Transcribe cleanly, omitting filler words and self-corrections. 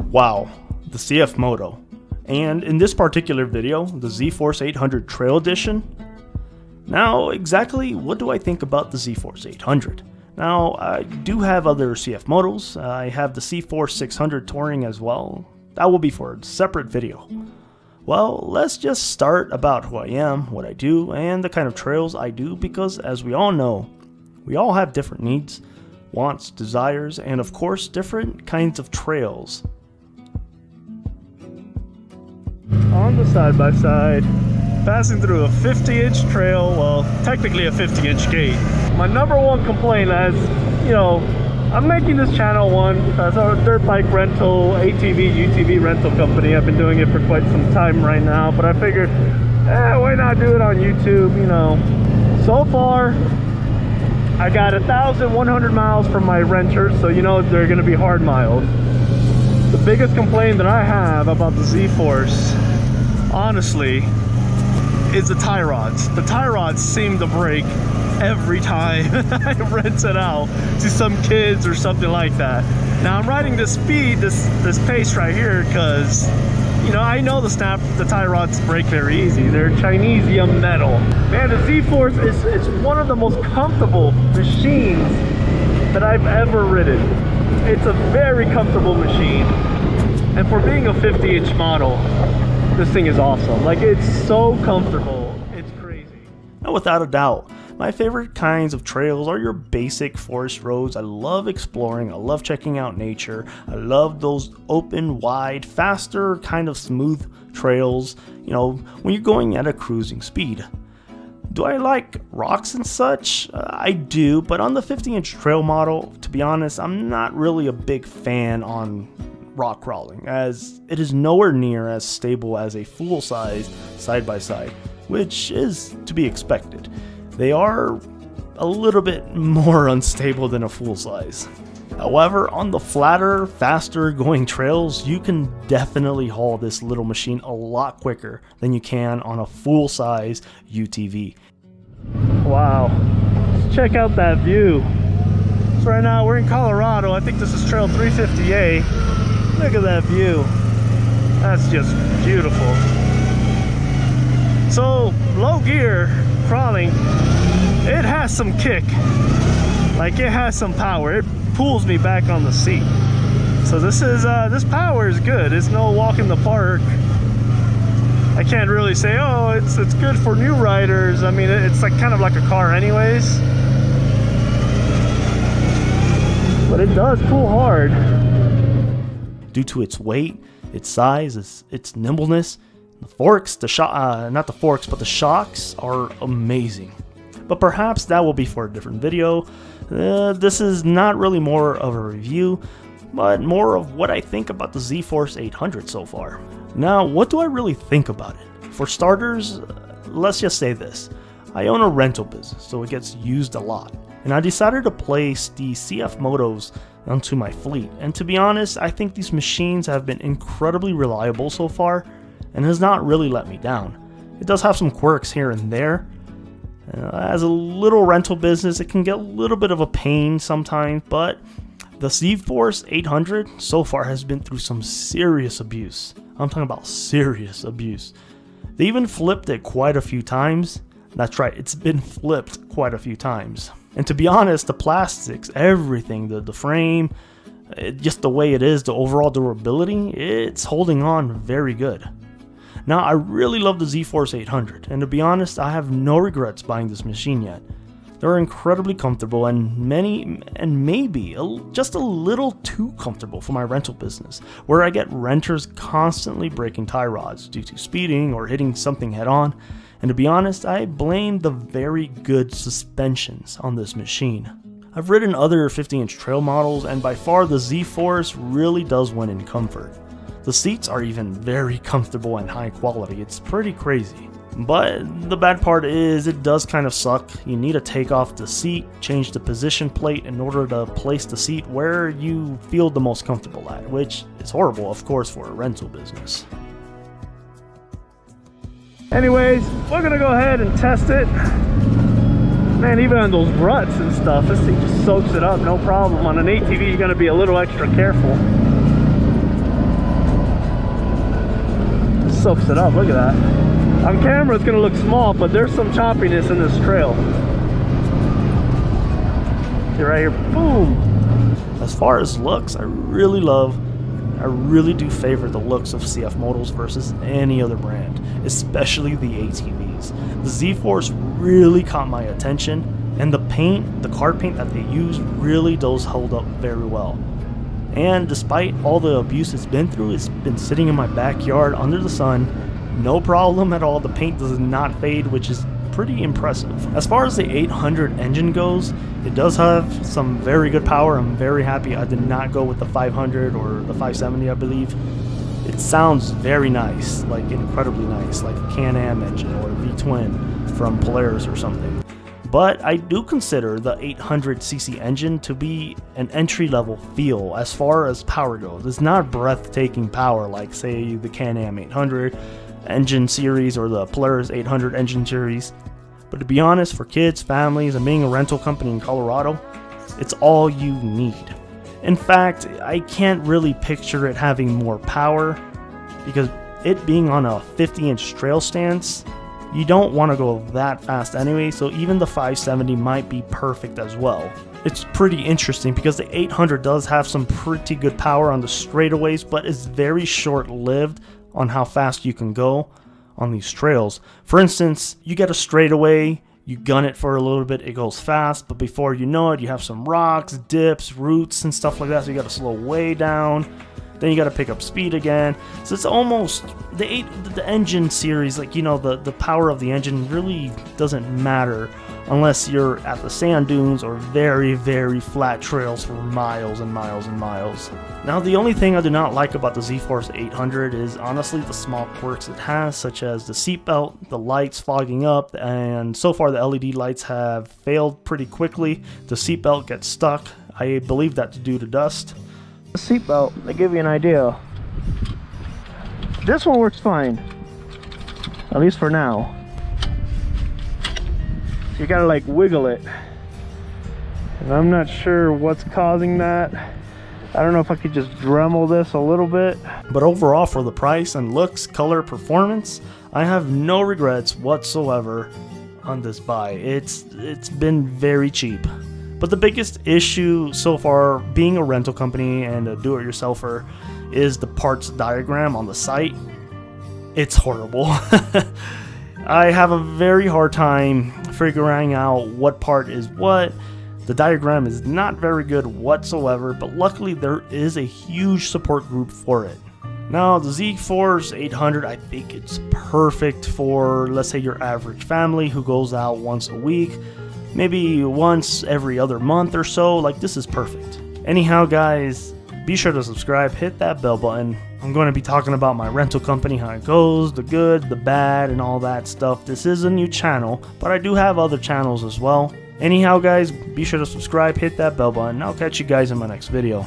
Wow, the cfmoto. And in this particular video, the Zforce 800 Trail Edition. Now, exactly what do I think about the Zforce 800? Now, I do have other cfmotos. I have the Zforce800 Touring as well. That will be for a separate video. Well, let's just start about who I am, what I do, and the kind of trails I do, because as we all know, we all have different needs, wants, desires, and of course, different kinds of trails. On the side-by-side, passing through a 50-inch trail, well, technically a 50-inch gate. My number one complaint is, I'm making this channel as a dirt bike rental, ATV, UTV rental company. I've been doing it for quite some time right now, but I figured, why not do it on YouTube, So far, I got 1,100 miles from my renters, so they're gonna be hard miles. The biggest complaint that I have about the Zforce, honestly, is the tie rods. The tie rods seem to break every time I rent it out to some kids or something like that. Now I'm riding this speed, this pace right here, because I know the tie rods break very easy. They're Chinesium metal. Man, the Zforce is one of the most comfortable machines that I've ever ridden. It's a very comfortable machine, and for being a 50-inch model, this thing is awesome. Like, it's so comfortable, it's crazy. Now, without a doubt, my favorite kinds of trails are your basic forest roads. I love exploring, I love checking out nature, I love those open, wide, faster, kind of smooth trails, when you're going at a cruising speed. Do I like rocks and such? I do, but on the 50-inch trail model, to be honest, I'm not really a big fan on rock crawling, as it is nowhere near as stable as a full-size side-by-side, which is to be expected. They are a little bit more unstable than a full-size. However, on the flatter, faster going trails, you can definitely haul this little machine a lot quicker than you can on a full-size UTV. Wow, let's check out that view. So right now we're in Colorado. I think this is Trail 350A. Look at that view. That's just beautiful. So low gear crawling, it has some kick. Like, it has some power. It pulls me back on the seat. So this power is good. It's no walk in the park. I can't really say, oh, it's good for new riders. I mean, it's like kind of like a car anyways. But it does pull hard. Due to its weight, its size, its nimbleness, the forks, not the forks, but the shocks are amazing. But perhaps that will be for a different video. This is not really more of a review, but more of what I think about the Zforce 800 so far. Now, what do I really think about it? For starters, let's just say this. I own a rental business, so it gets used a lot. And I decided to place the cfmotos onto my fleet. And to be honest, I think these machines have been incredibly reliable so far, and has not really let me down. It does have some quirks here and there. As a little rental business, it can get a little bit of a pain sometimes, but the Zforce 800 so far has been through some serious abuse. I'm talking about serious abuse. They even flipped it quite a few times. That's right, it's been flipped quite a few times. And to be honest, the plastics, everything, the frame, just the way it is, the overall durability, it's holding on very good. Now, I really love the Zforce 800, and to be honest, I have no regrets buying this machine yet. They're incredibly comfortable, and maybe just a little too comfortable for my rental business, where I get renters constantly breaking tie rods due to speeding or hitting something head on. And to be honest, I blame the very good suspensions on this machine. I've ridden other 50-inch trail models, and by far the Zforce really does win in comfort. The seats are even very comfortable and high quality. It's pretty crazy. But the bad part is it does kind of suck. You need to take off the seat, change the position plate in order to place the seat where you feel the most comfortable at, which is horrible, of course, for a rental business. Anyways, we're gonna go ahead and test it. Man, even on those ruts and stuff, this thing just soaks it up, no problem. On an ATV, you gotta be a little extra careful. soaks it up. Look at that. On camera it's gonna look small, but there's some choppiness in this trail. See right here, boom. As far as looks, I really do favor the looks of cfmotos versus any other brand, especially the ATVs. The Zforce really caught my attention, and the paint, the car paint that they use really does hold up very well. And despite all the abuse it's been through, it's been sitting in my backyard under the sun, no problem at all. The paint does not fade, which is pretty impressive. As far as the 800 engine goes, it does have some very good power. I'm very happy I did not go with the 500 or the 570, I believe. It sounds very nice, like incredibly nice, like a Can-Am engine or a V-twin from Polaris or something. But I do consider the 800cc engine to be an entry-level feel as far as power goes. It's not breathtaking power like, say, the Can-Am 800 engine series or the Polaris 800 engine series. But to be honest, for kids, families, and being a rental company in Colorado, it's all you need. In fact, I can't really picture it having more power because it being on a 50-inch trail stance, you don't want to go that fast anyway, so even the 570 might be perfect as well. It's pretty interesting because the 800 does have some pretty good power on the straightaways, but it's very short-lived on how fast you can go on these trails. For instance, you get a straightaway, you gun it for a little bit, it goes fast, but before you know it, you have some rocks, dips, roots, and stuff like that, so you gotta slow way down. Then you gotta pick up speed again. So it's almost the engine series, like, you know, the power of the engine really doesn't matter unless you're at the sand dunes or very, very flat trails for miles and miles and miles. Now, the only thing I do not like about the Zforce 800 is honestly the small quirks it has, such as the seatbelt, the lights fogging up, and so far the LED lights have failed pretty quickly. The seatbelt gets stuck. I believe that's due to dust. The seatbelt, to give you an idea, this one works fine, at least for now. You gotta like wiggle it, and I'm not sure what's causing that. I don't know if I could just Dremel this a little bit, but overall, for the price and looks, color, performance, I have no regrets whatsoever on this buy. It's been very cheap. But the biggest issue so far, being a rental company and a do-it-yourselfer, is the parts diagram on the site. It's horrible. I have a very hard time figuring out what part is what. The diagram is not very good whatsoever, but luckily there is a huge support group for it. Now, the Zforce 800, I think it's perfect for, let's say, your average family who goes out once a week, maybe once every other month or so. Like, this is perfect. Anyhow, guys, be sure to subscribe, hit that bell button. I'm going to be talking about my rental company, how it goes, the good, the bad, and all that stuff. This is a new channel, but I do have other channels as well. Anyhow, guys, be sure to subscribe, hit that bell button, and I'll catch you guys in my next video.